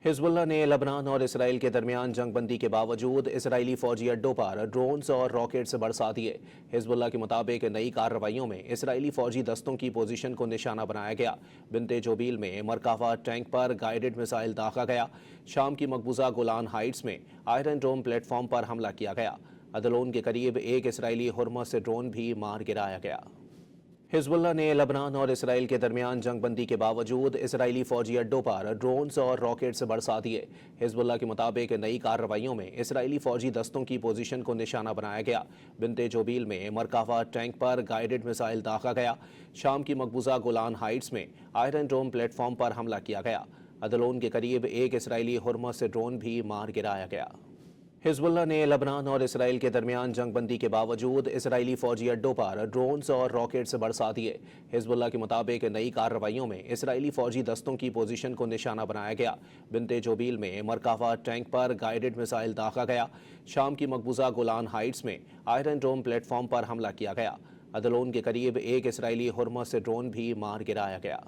Hezbollah ने लबनान और Israel के दरमियान जंग बंदी के बावजूद इसराइली फौजी अड्डों पर ड्रोन्स और रॉकेट्स बरसा दिए। हिजबुल्लाह के मुताबिक नई कार्रवाइयों में इसराइली फौजी दस्तों की पोजीशन को निशाना बनाया गया। बिन्ते जोबील में मरकावा टैंक पर गाइडेड मिसाइल दागा गया। शाम की मकबूजा गोलान हाइट्स में आयरन डोम प्लेटफॉर्म पर हमला किया गया। अदलोन के करीब एक इसराइली हुर्मस ड्रोन भी मार गिराया गया। हिजबुल्लाह ने लबनान और इसराइल के दरमियान जंग बंदी के बावजूद इसराइली फौजी अड्डों पर ड्रोन्स और रॉकेट्स बरसा दिए। हिजबुल्लाह के मुताबिक नई कार्रवाइयों में इसराइली फौजी दस्तों की पोजीशन को निशाना बनाया गया। बिन्ते जोबील में मरकावा टैंक पर गाइडेड मिसाइल दागा गया। शाम की मकबूजा गोलान हाइट्स में आयरन डोम प्लेटफॉर्म पर हमला किया गया। अदलोन के करीब एक इसराइली हुर्मस ड्रोन भी मार गिराया गया। हिजबुल्लाह ने लबनान और इसराइल के दरमियान जंग बंदी के बावजूद इसराइली फौजी अड्डों पर ड्रोन्स और रॉकेट्स बरसा दिए। हिजबुल्लाह के मुताबिक नई कार्रवाइयों में इसराइली फौजी दस्तों की पोजीशन को निशाना बनाया गया। बिन्ते जोबील में मरकावा टैंक पर गाइडेड मिसाइल दागा गया। शाम की मकबूजा गोलान हाइट्स में आयरन डोम प्लेटफॉर्म पर हमला किया गया। अदलोन के करीब एक इसराइली हुर्मस ड्रोन भी मार गिराया गया।